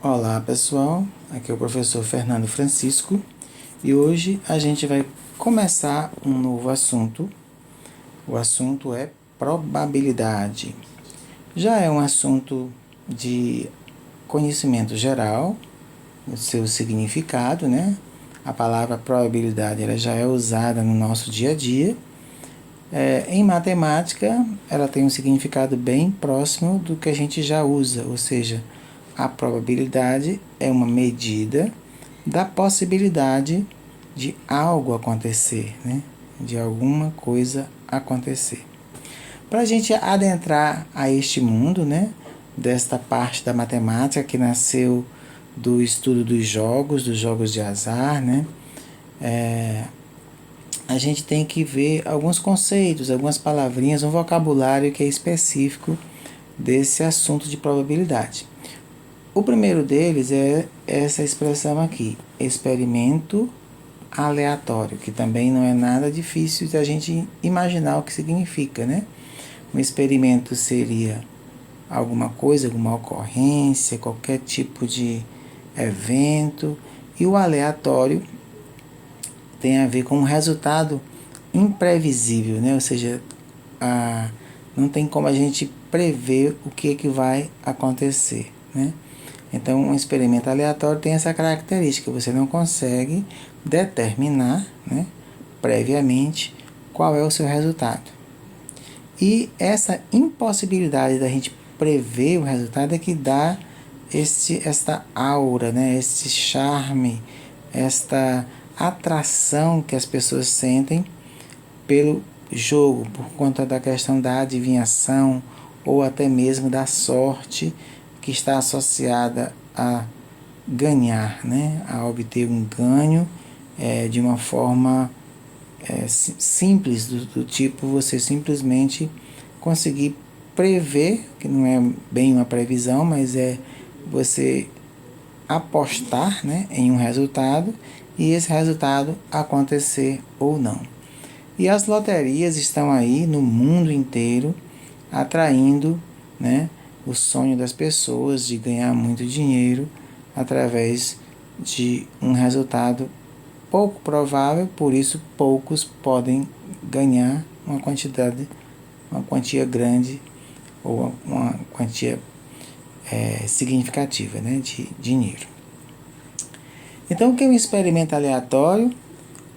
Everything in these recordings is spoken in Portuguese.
Olá pessoal, aqui é o professor Fernando Francisco e hoje a gente vai começar um novo assunto. O assunto é probabilidade. Já é um assunto de conhecimento geral, o seu significado, né? A palavra probabilidade ela já é usada no nosso dia a dia. Em matemática, ela tem um significado bem próximo do que a gente já usa, ou seja, a probabilidade é uma medida da possibilidade de algo acontecer, né? De alguma coisa acontecer. Para a gente adentrar a este mundo, né? Desta parte da matemática que nasceu do estudo dos jogos de azar, né? A gente tem que ver alguns conceitos, algumas palavrinhas, um vocabulário que é específico desse assunto de probabilidade. O primeiro deles é essa expressão aqui, experimento aleatório, que também não é nada difícil de a gente imaginar o que significa, né? Um experimento seria alguma coisa, alguma ocorrência, qualquer tipo de evento, e o aleatório tem a ver com um resultado imprevisível, né? Ou seja, não tem como a gente prever o que vai acontecer, né? Então, um experimento aleatório tem essa característica, você não consegue determinar, né, previamente qual é o seu resultado. E essa impossibilidade da gente prever o resultado é que dá esta aura, né, esse charme, esta atração que as pessoas sentem pelo jogo, por conta da questão da adivinhação ou até mesmo da sorte que está associada a ganhar, né? A obter um ganho de uma forma simples, do tipo você simplesmente conseguir prever, que não é bem uma previsão, mas é você apostar, né, em um resultado e esse resultado acontecer ou não. E as loterias estão aí no mundo inteiro atraindo, né, o sonho das pessoas de ganhar muito dinheiro através de um resultado pouco provável, por isso poucos podem ganhar uma quantia grande ou uma quantia significativa, né, de dinheiro. Então, o que é um experimento aleatório?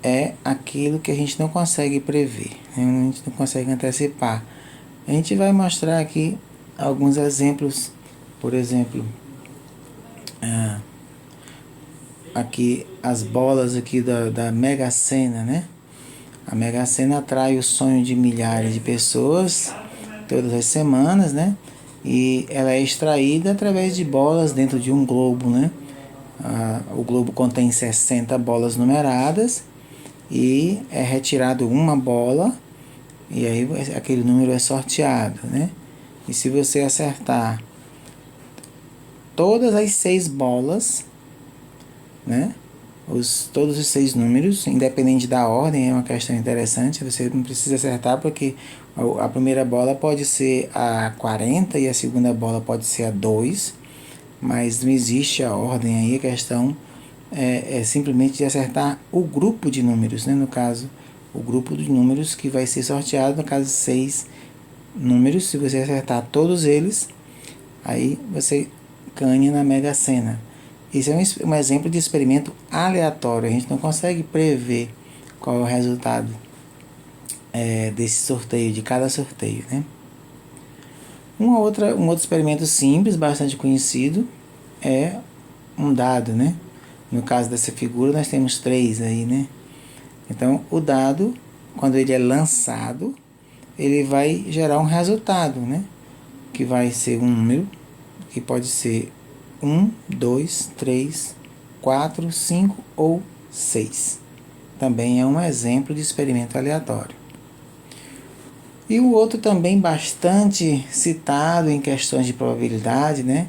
É aquilo que a gente não consegue prever, né? A gente não consegue antecipar. A gente vai mostrar aqui alguns exemplos, por exemplo, aqui as bolas aqui da Mega Sena, né? A Mega Sena atrai o sonho de milhares de pessoas todas as semanas, né? E ela é extraída através de bolas dentro de um globo, né? O globo contém 60 bolas numeradas e é retirado uma bola e aí aquele número é sorteado, né? E se você acertar todas as 6 bolas, né? Todos os 6 números, independente da ordem, é uma questão interessante. Você não precisa acertar porque a primeira bola pode ser a 40 e a segunda bola pode ser a 2, mas não existe a ordem aí, a questão é simplesmente de acertar o grupo de números, né? No caso, o grupo de números que vai ser sorteado, no caso 6 números, se você acertar todos eles, aí você ganha na Mega Sena. Esse é um exemplo de experimento aleatório, a gente não consegue prever qual é o resultado desse sorteio, de cada sorteio, né? Um outro experimento simples, bastante conhecido, é um dado, né? No caso dessa figura, nós temos 3 aí, né? Então, o dado, quando ele é lançado, ele vai gerar um resultado, né? Que vai ser um número, que pode ser 1, 2, 3, 4, 5 ou 6. Também é um exemplo de experimento aleatório. E o outro também bastante citado em questões de probabilidade, né?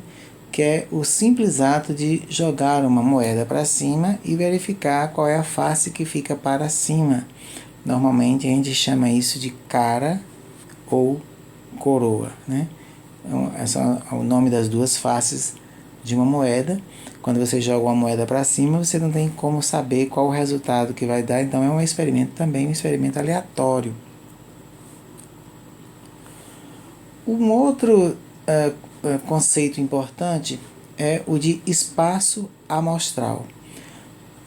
Que é o simples ato de jogar uma moeda para cima e verificar qual é a face que fica para cima. Normalmente a gente chama isso de cara ou coroa, né? Então, esse é o nome das duas faces de uma moeda. Quando você joga uma moeda para cima, você não tem como saber qual o resultado que vai dar, então é um experimento também, um experimento aleatório. Um outro conceito importante é o de espaço amostral.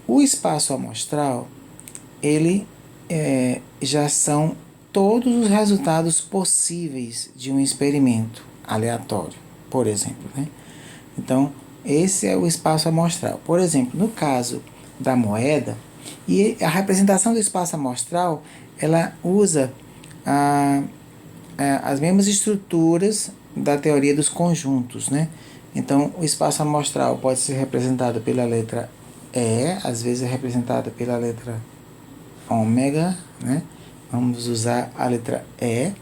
O espaço amostral, ele já são todos os resultados possíveis de um experimento aleatório, por exemplo, né? Então, esse é o espaço amostral. Por exemplo, no caso da moeda, e a representação do espaço amostral, ela usa as mesmas estruturas da teoria dos conjuntos, né? Então, o espaço amostral pode ser representado pela letra E, às vezes é representado pela letra ômega, né? Vamos usar a letra E.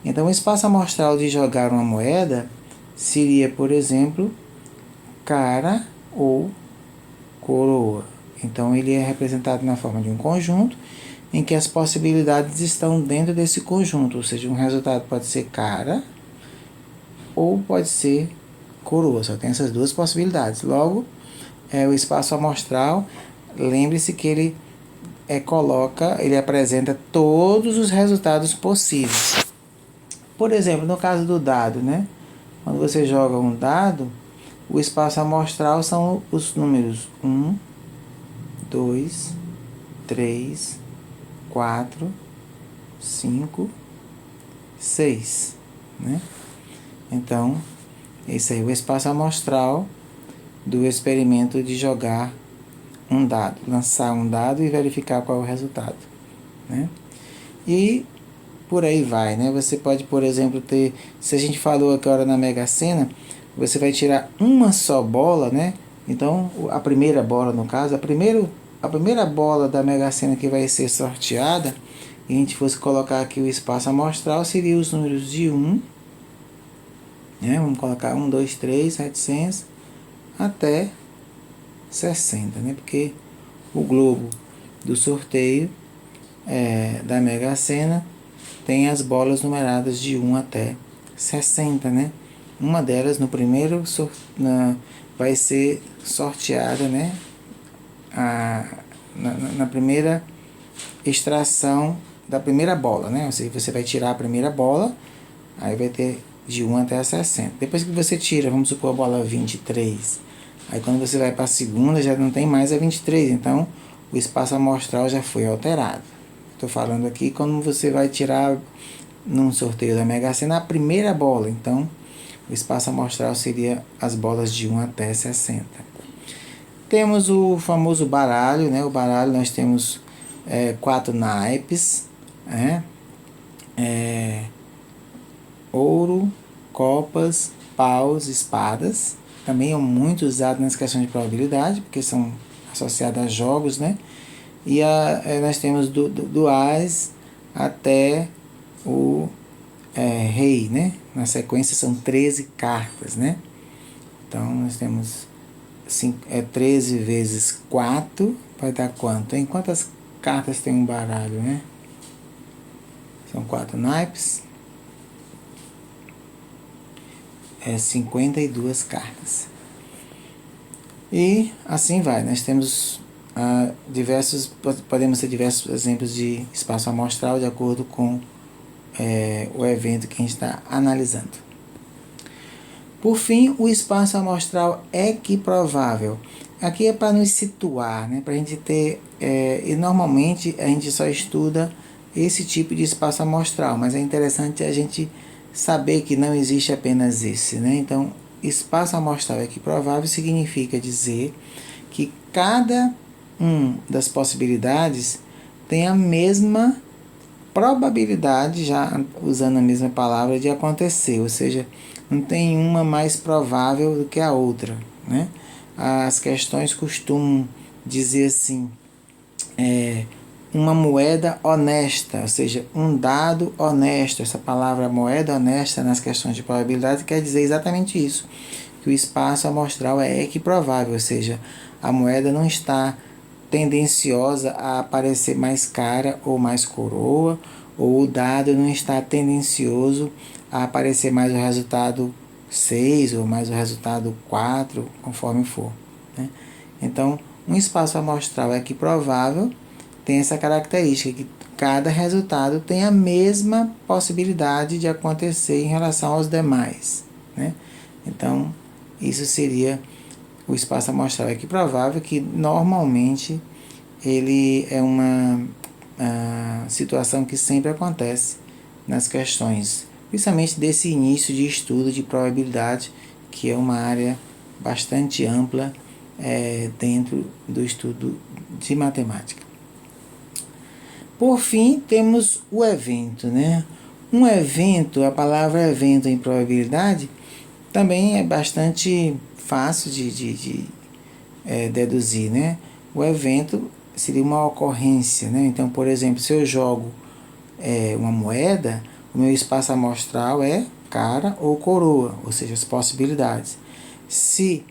Então, o espaço amostral de jogar uma moeda seria, por exemplo, cara ou coroa. Então, ele é representado na forma de um conjunto em que as possibilidades estão dentro desse conjunto, ou seja, um resultado pode ser cara ou pode ser coroa, só tem essas duas possibilidades. Logo, o espaço amostral, lembre-se que ele ele apresenta todos os resultados possíveis. Por exemplo, no caso do dado, né? Quando você joga um dado, o espaço amostral são os números 1, 2, 3, 4, 5, 6, né? Então, esse aí é o espaço amostral do experimento de jogar um dado, lançar um dado e verificar qual é o resultado, né? E por aí vai, né? Você pode, por exemplo, ter, se a gente falou aqui agora na Mega Sena, você vai tirar uma só bola, né? Então, a primeira bola, no caso, a primeira bola da Mega Sena que vai ser sorteada, e a gente fosse colocar aqui o espaço amostral, seria os números de 1, né? Vamos colocar 1, 2, 3, 700, até 60, né? Porque o globo do sorteio da Mega Sena tem as bolas numeradas de 1 até 60, né? Uma delas no primeiro vai ser sorteada, né? Na primeira extração da primeira bola, né? Ou seja, você vai tirar a primeira bola, aí vai ter de 1 até 60. Depois que você tira, vamos supor a bola 23, aí quando você vai para a segunda já não tem mais a 23, então o espaço amostral já foi alterado. Estou falando aqui quando você vai tirar num sorteio da Mega Sena a primeira bola, então o espaço amostral seria as bolas de 1 até 60. Temos o famoso baralho, né? O baralho nós temos 4 naipes, né? Ouro, copas, paus, espadas. Também é muito usado nas questões de probabilidade, porque são associadas a jogos, né? E nós temos do Ás até o Rei, né? Na sequência são 13 cartas, né? Então nós temos 13 vezes 4, vai dar quanto? Em quantas cartas tem um baralho, né? São 4 naipes. 52 cartas. E assim vai. Nós temos podemos ter diversos exemplos de espaço amostral de acordo com o evento que a gente está analisando. Por fim, o espaço amostral equiprovável. Aqui é para nos situar, né? Para a gente ter... e normalmente a gente só estuda esse tipo de espaço amostral, mas é interessante a gente saber que não existe apenas esse, né? Então, espaço amostral equiprovável significa dizer que cada das possibilidades tem a mesma probabilidade, já usando a mesma palavra, de acontecer, ou seja, não tem uma mais provável do que a outra, né? As questões costumam dizer assim, uma moeda honesta, ou seja, um dado honesto. Essa palavra moeda honesta nas questões de probabilidade quer dizer exatamente isso, que o espaço amostral é equiprovável, ou seja, a moeda não está tendenciosa a aparecer mais cara ou mais coroa, ou o dado não está tendencioso a aparecer mais o resultado 6 ou mais o resultado 4, conforme for, né? Então, um espaço amostral equiprovável tem essa característica que cada resultado tem a mesma possibilidade de acontecer em relação aos demais, né? Então, isso seria o espaço amostral equiprovável, que normalmente ele é uma situação que sempre acontece nas questões, principalmente desse início de estudo de probabilidade, que é uma área bastante ampla dentro do estudo de matemática. Por fim, temos o evento, né? Um evento, a palavra evento em probabilidade, também é bastante fácil de deduzir, né? O evento seria uma ocorrência, né? Então, por exemplo, se eu jogo uma moeda, o meu espaço amostral é cara ou coroa, ou seja, as possibilidades. Se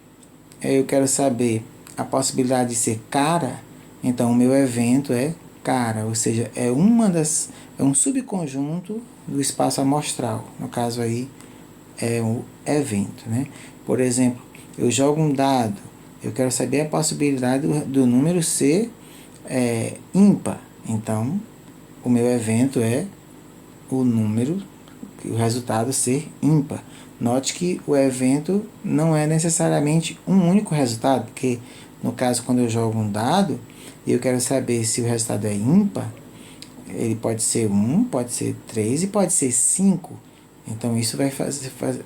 eu quero saber a possibilidade de ser cara, então o meu evento é cara, ou seja, é um subconjunto do espaço amostral. No caso aí é o evento, né? Por exemplo, eu jogo um dado, eu quero saber a possibilidade do número ser ímpar. Então, o meu evento é o número, o resultado ser ímpar. Note que o evento não é necessariamente um único resultado, porque no caso quando eu jogo um dado e eu quero saber se o resultado é ímpar, ele pode ser 1, pode ser 3 e pode ser 5. Então isso vai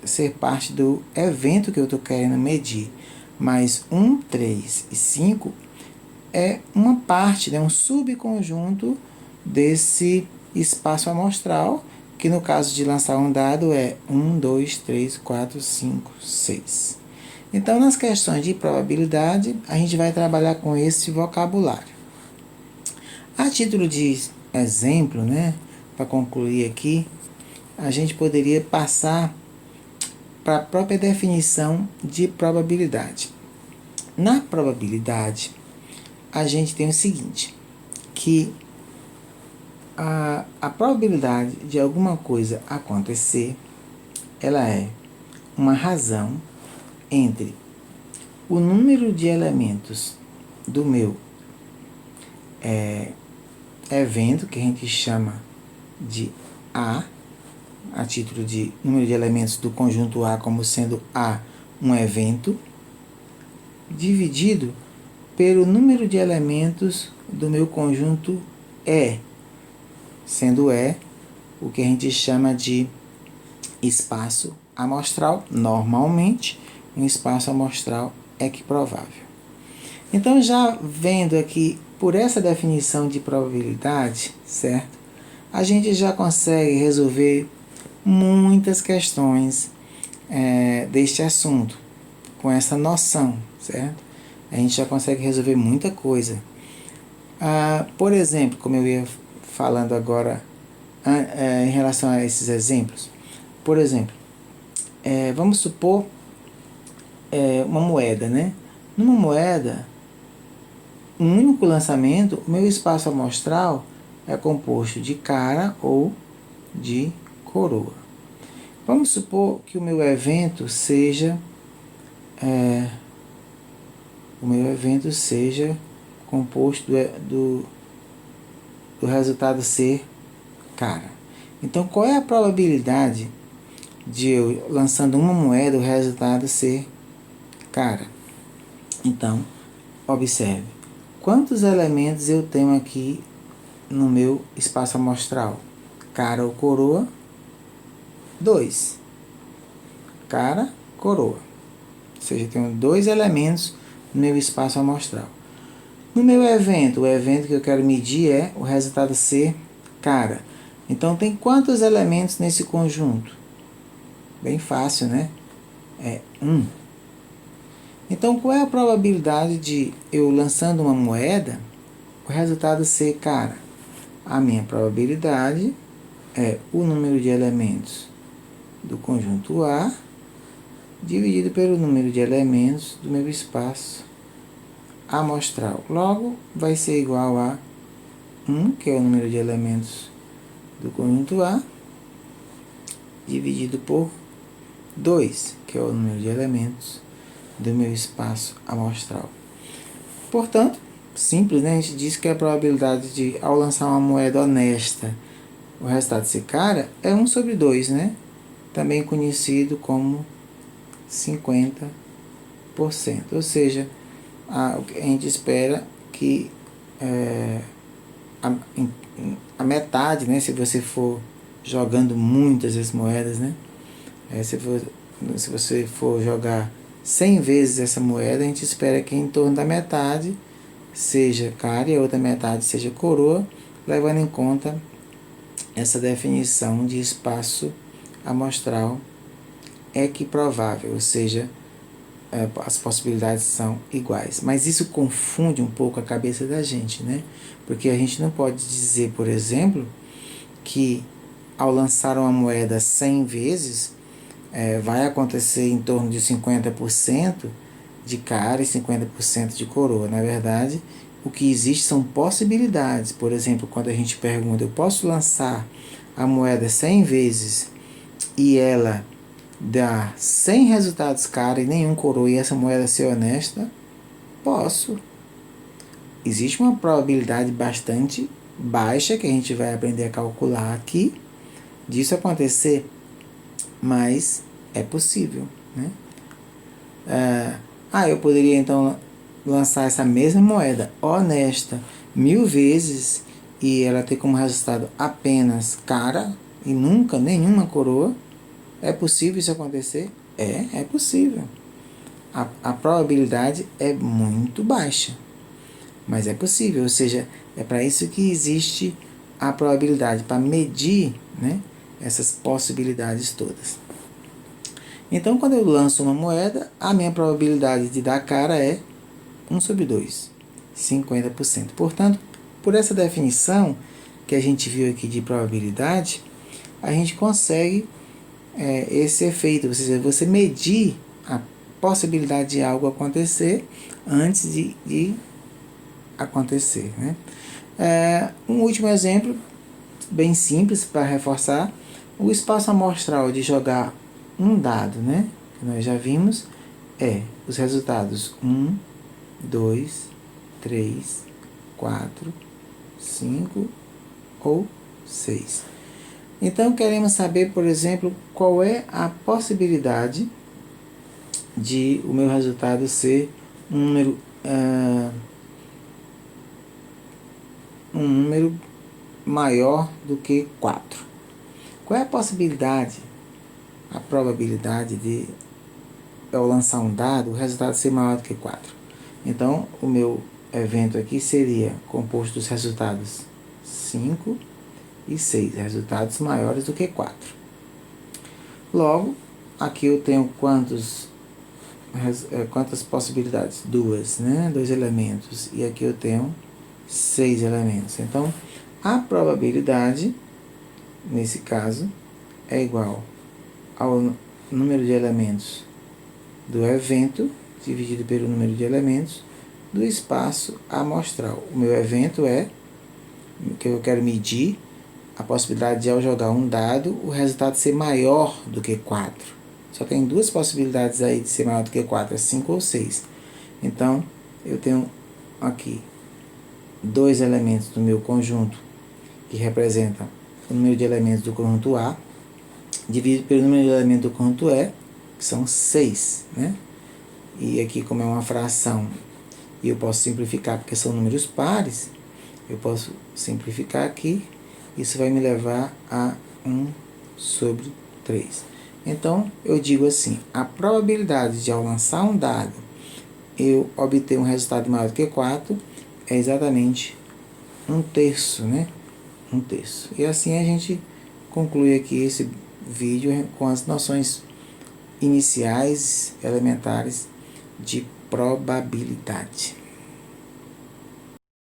ser parte do evento que eu estou querendo medir. Mas 1, 3 e 5 é uma parte, né, um subconjunto desse espaço amostral, que no caso de lançar um dado é 1, 2, 3, 4, 5, 6. Então, nas questões de probabilidade, a gente vai trabalhar com esse vocabulário. A título de exemplo, né, para concluir aqui, a gente poderia passar para a própria definição de probabilidade. Na probabilidade, a gente tem o seguinte, que a probabilidade de alguma coisa acontecer, ela é uma razão entre o número de elementos do meu evento, que a gente chama de A, a título de número de elementos do conjunto A como sendo A um evento, dividido pelo número de elementos do meu conjunto E, sendo E o que a gente chama de espaço amostral, normalmente um espaço amostral equiprovável. Então, já vendo aqui por essa definição de probabilidade, certo? A gente já consegue resolver muitas questões deste assunto com essa noção, certo? A gente já consegue resolver muita coisa. Por exemplo, como eu ia falando agora em relação a esses exemplos, por exemplo, vamos supor uma moeda, né? Numa moeda, um único lançamento, o meu espaço amostral é composto de cara ou de coroa. Vamos supor que o meu evento seja composto do resultado ser cara. Então, qual é a probabilidade de eu, lançando uma moeda, o resultado ser cara? Então, observe. Quantos elementos eu tenho aqui no meu espaço amostral? Cara ou coroa? 2. Cara, coroa. Ou seja, eu tenho 2 elementos no meu espaço amostral. No meu evento, o evento que eu quero medir é o resultado ser cara. Então, tem quantos elementos nesse conjunto? Bem fácil, né? É 1. Então, qual é a probabilidade de eu lançando uma moeda, o resultado ser cara? A minha probabilidade é o número de elementos do conjunto A dividido pelo número de elementos do meu espaço amostral. Logo, vai ser igual a 1, que é o número de elementos do conjunto A, dividido por 2, que é o número de elementos do meu espaço amostral. Portanto, simples, né? A gente diz que a probabilidade de, ao lançar uma moeda honesta, o resultado ser cara é 1 sobre 2, né? Também conhecido como 50%. Ou seja, a gente espera que a, a metade, né? Se você for jogando muitas as moedas, né? Se você for jogar 100 vezes essa moeda, a gente espera que em torno da metade seja cara e a outra metade seja coroa, levando em conta essa definição de espaço amostral equiprovável, ou seja, as possibilidades são iguais. Mas isso confunde um pouco a cabeça da gente, né? Porque a gente não pode dizer, por exemplo, que ao lançar uma moeda 100 vezes, vai acontecer em torno de 50% de cara e 50% de coroa. Na verdade, o que existe são possibilidades. Por exemplo, quando a gente pergunta, eu posso lançar a moeda 100 vezes e ela dá 100 resultados cara e nenhum coroa e essa moeda ser honesta? Posso. Existe uma probabilidade bastante baixa que a gente vai aprender a calcular aqui disso acontecer, mas é possível, né? Eu poderia então lançar essa mesma moeda honesta 1000 vezes e ela ter como resultado apenas cara e nunca nenhuma coroa. É possível isso acontecer? É possível. A probabilidade é muito baixa, mas é possível. Ou seja, é para isso que existe a probabilidade, para medir, né, essas possibilidades todas. Então, quando eu lanço uma moeda, a minha probabilidade de dar cara é 1 sobre 2, 50%. Portanto, por essa definição que a gente viu aqui de probabilidade, a gente consegue esse efeito, ou seja, você medir a possibilidade de algo acontecer antes de acontecer, né? Um último exemplo, bem simples para reforçar, o espaço amostral de jogar um dado, né? Que nós já vimos, os resultados 1, 2, 3, 4, 5 ou 6. Então, queremos saber, por exemplo, qual é a possibilidade de o meu resultado ser um número maior do que 4. Qual é a possibilidade, a probabilidade de eu lançar um dado, o resultado ser maior do que 4? Então, o meu evento aqui seria composto dos resultados 5 e 6, resultados maiores do que 4. Logo, aqui eu tenho quantas possibilidades? 2, né? 2 elementos. E aqui eu tenho 6 elementos. Então, a probabilidade, nesse caso, é igual ao número de elementos do evento, dividido pelo número de elementos do espaço amostral. O meu evento é o que eu quero medir, a possibilidade de, ao jogar um dado, o resultado ser maior do que 4. Só tem duas possibilidades aí de ser maior do que 4, é 5 ou 6. Então, eu tenho aqui 2 elementos do meu conjunto, que representam o número de elementos do conjunto A, dividido pelo número de elementos do conjunto E, que são 6, né? E aqui, como é uma fração, e eu posso simplificar porque são números pares, eu posso simplificar aqui. Isso vai me levar a 1 sobre 3. Então, eu digo assim, a probabilidade de, ao lançar um dado, eu obter um resultado maior do que 4 é exatamente 1/3, né? 1/3. E assim a gente conclui aqui esse vídeo com as noções iniciais, elementares de probabilidade.